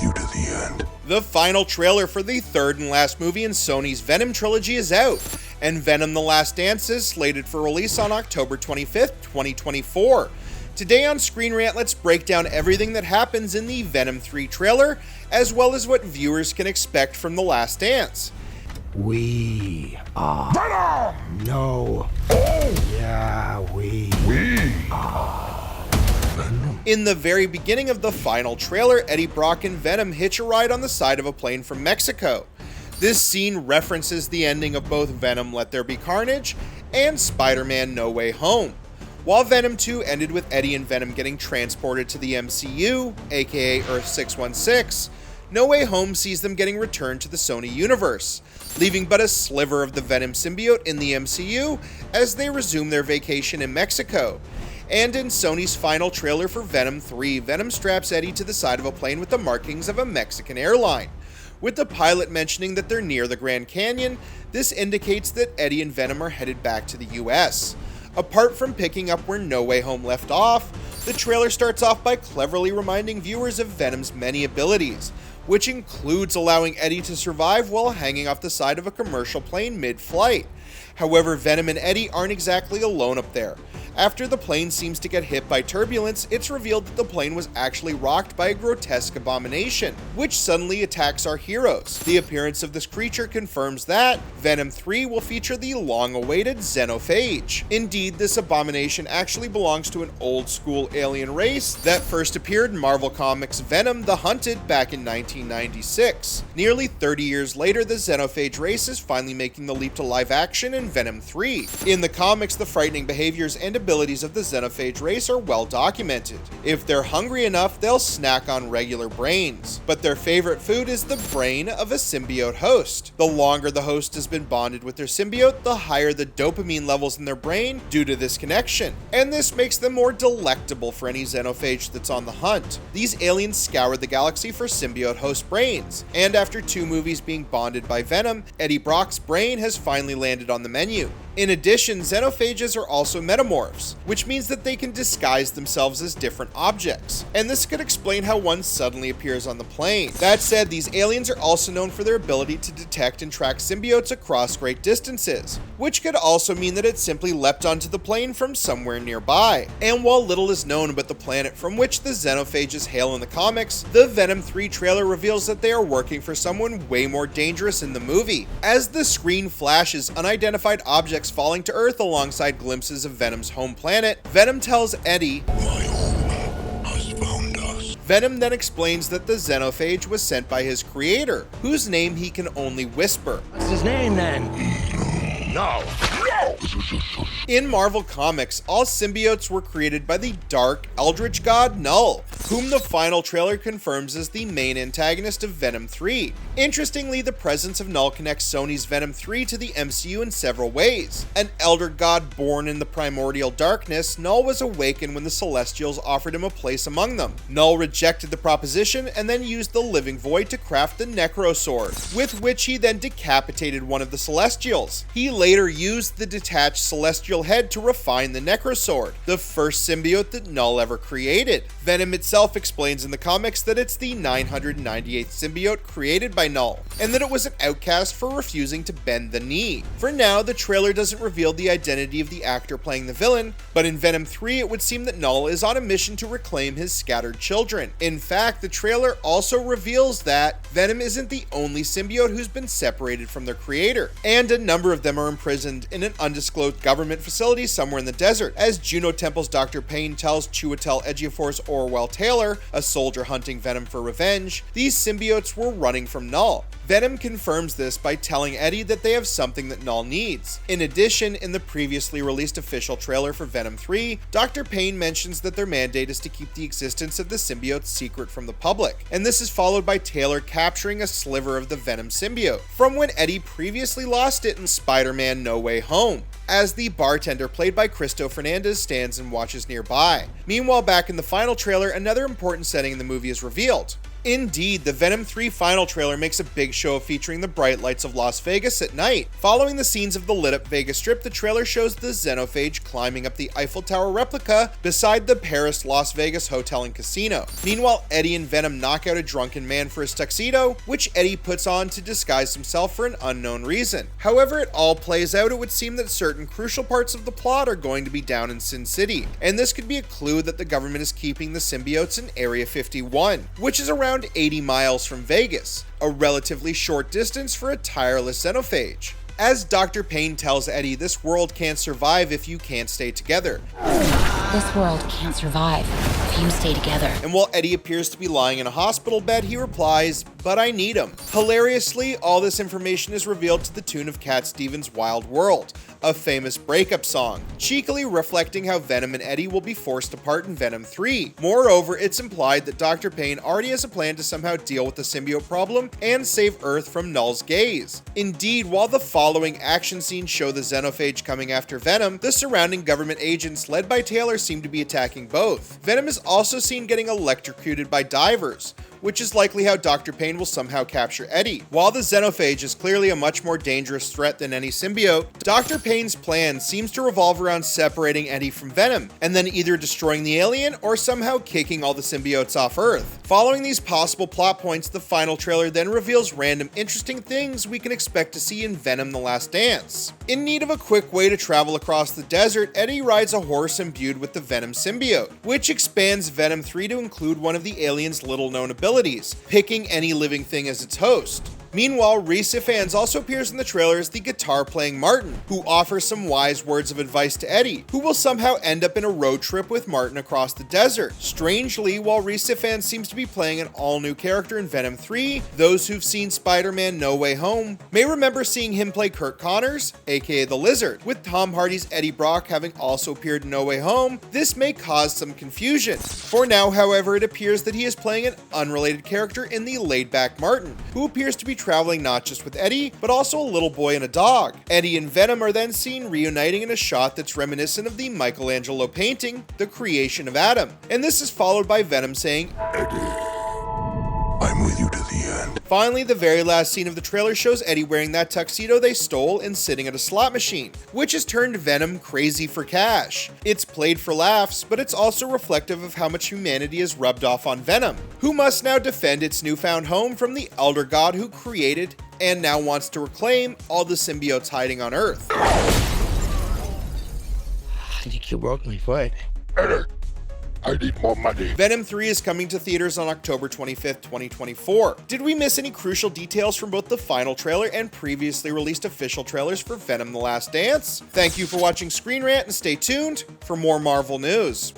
you to the end. The final trailer for the third and last movie in Sony's Venom trilogy is out, and Venom: The Last Dance is slated for release on October 25th, 2024. Today on ScreenRant, let's break down everything that happens in the Venom 3 trailer, as well as what viewers can expect from The Last Dance. We are Venom! No. Yeah, we are Venom. In the very beginning of the final trailer, Eddie Brock and Venom hitch a ride on the side of a plane from Mexico. This scene references the ending of both Venom: Let There Be Carnage and Spider-Man: No Way Home. While Venom 2 ended with Eddie and Venom getting transported to the MCU, aka Earth 616, No Way Home sees them getting returned to the Sony universe, leaving but a sliver of the Venom symbiote in the MCU as they resume their vacation in Mexico. And in Sony's final trailer for Venom 3, Venom straps Eddie to the side of a plane with the markings of a Mexican airline. With the pilot mentioning that they're near the Grand Canyon, this indicates that Eddie and Venom are headed back to the US. Apart from picking up where No Way Home left off, the trailer starts off by cleverly reminding viewers of Venom's many abilities, which includes allowing Eddie to survive while hanging off the side of a commercial plane mid-flight. However, Venom and Eddie aren't exactly alone up there. After the plane seems to get hit by turbulence, it's revealed that the plane was actually rocked by a grotesque abomination, which suddenly attacks our heroes. The appearance of this creature confirms that Venom 3 will feature the long-awaited xenophage. Indeed, this abomination actually belongs to an old-school alien race that first appeared in Marvel Comics' Venom: The Hunted back in 1996. Nearly 30 years later, the xenophage race is finally making the leap to live action in Venom 3. In the comics, the frightening behaviors and abilities of the xenophage race are well documented. If they're hungry enough, they'll snack on regular brains, but their favorite food is the brain of a symbiote host. The longer the host has been bonded with their symbiote, the higher the dopamine levels in their brain due to this connection, and this makes them more delectable for any xenophage that's on the hunt. These aliens scour the galaxy for symbiote host brains, and after 2 movies being bonded by Venom, Eddie Brock's brain has finally landed on the menu. In addition, xenophages are also metamorphs, which means that they can disguise themselves as different objects, and this could explain how one suddenly appears on the plane. That said, these aliens are also known for their ability to detect and track symbiotes across great distances, which could also mean that it simply leapt onto the plane from somewhere nearby. And while little is known about the planet from which the xenophages hail in the comics, the Venom 3 trailer reveals that they are working for someone way more dangerous in the movie. As the screen flashes unidentified objects falling to Earth alongside glimpses of Venom's home planet, Venom tells Eddie, My home has found us. Venom then explains that the xenophage was sent by his creator, whose name he can only whisper. What's his name then? No. In Marvel Comics, all symbiotes were created by the dark, eldritch god Null, whom the final trailer confirms as the main antagonist of Venom 3. Interestingly, the presence of Null connects Sony's Venom 3 to the MCU in several ways. An elder god born in the primordial darkness, Null was awakened when the Celestials offered him a place among them. Null rejected the proposition and then used the Living Void to craft the Necro Sword, with which he then decapitated one of the Celestials. He later used the detached Celestial head to refine the Necro Sword, the first symbiote that Null ever created. Venom itself explains in the comics that it's the 998th symbiote created by Null, and that it was an outcast for refusing to bend the knee. For now, the trailer doesn't reveal the identity of the actor playing the villain, but in Venom 3 it would seem that Null is on a mission to reclaim his scattered children. In fact, the trailer also reveals that Venom isn't the only symbiote who's been separated from their creator, and a number of them are imprisoned in an undisclosed government facility somewhere in the desert. As Juno Temple's Dr. Payne tells Chiwetel Ejiofor's Orwell Taylor, a soldier hunting Venom for revenge, these symbiotes were running from Null. Venom confirms this by telling Eddie that they have something that Null needs. In addition, in the previously released official trailer for Venom 3, Dr. Payne mentions that their mandate is to keep the existence of the symbiote secret from the public, and this is followed by Taylor capturing a sliver of the Venom symbiote, from when Eddie previously lost it in Spider-Man: No Way Home, as the bartender played by Cristo Fernandez stands and watches nearby. Meanwhile, back in the final trailer, another important setting in the movie is revealed. Indeed, the Venom 3 final trailer makes a big show of featuring the bright lights of Las Vegas at night. Following the scenes of the lit-up Vegas Strip, the trailer shows the xenophage climbing up the Eiffel Tower replica beside the Paris Las Vegas Hotel and Casino. Meanwhile, Eddie and Venom knock out a drunken man for his tuxedo, which Eddie puts on to disguise himself for an unknown reason. However it all plays out, it would seem that certain crucial parts of the plot are going to be down in Sin City, and this could be a clue that the government is keeping the symbiotes in Area 51, which is around 80 miles from Vegas, a relatively short distance for a tireless xenophage. As Dr. Payne tells Eddie, this world can't survive if you can't stay together. This world can't survive if you stay together. And while Eddie appears to be lying in a hospital bed, he replies, "But I need him." Hilariously, all this information is revealed to the tune of Cat Stevens' Wild World, a famous breakup song, cheekily reflecting how Venom and Eddie will be forced apart in Venom 3. Moreover, it's implied that Dr. Payne already has a plan to somehow deal with the symbiote problem and save Earth from Null's gaze. Indeed, while the following action scenes show the xenophage coming after Venom, the surrounding government agents led by Taylor seem to be attacking both. Venom is also seen getting electrocuted by divers, which is likely how Dr. Payne will somehow capture Eddie. While the xenophage is clearly a much more dangerous threat than any symbiote, Dr. Payne's plan seems to revolve around separating Eddie from Venom, and then either destroying the alien or somehow kicking all the symbiotes off Earth. Following these possible plot points, the final trailer then reveals random interesting things we can expect to see in Venom: The Last Dance. In need of a quick way to travel across the desert, Eddie rides a horse imbued with the Venom symbiote, which expands Venom 3 to include one of the alien's little-known abilities, picking any living thing as its host. Meanwhile, Rhys Ifans also appears in the trailer as the guitar-playing Martin, who offers some wise words of advice to Eddie, who will somehow end up in a road trip with Martin across the desert. Strangely, while Rhys Ifans seems to be playing an all-new character in Venom 3, those who've seen Spider-Man No Way Home may remember seeing him play Kurt Connors, aka the Lizard. With Tom Hardy's Eddie Brock having also appeared in No Way Home, this may cause some confusion. For now, however, it appears that he is playing an unrelated character in the laid-back Martin, who appears to be traveling not just with Eddie, but also a little boy and a dog. Eddie and Venom are then seen reuniting in a shot that's reminiscent of the Michelangelo painting, The Creation of Adam. And this is followed by Venom saying, Eddie, I'm with you to the end. Finally, the very last scene of the trailer shows Eddie wearing that tuxedo they stole and sitting at a slot machine, which has turned Venom crazy for cash. It's played for laughs, but it's also reflective of how much humanity is rubbed off on Venom, who must now defend its newfound home from the elder god who created and now wants to reclaim all the symbiotes hiding on Earth. I think you broke my foot. Eddie, I need more money. Venom 3 is coming to theaters on October 25th, 2024. Did we miss any crucial details from both the final trailer and previously released official trailers for Venom: The Last Dance? Thank you for watching Screen Rant and stay tuned for more Marvel news.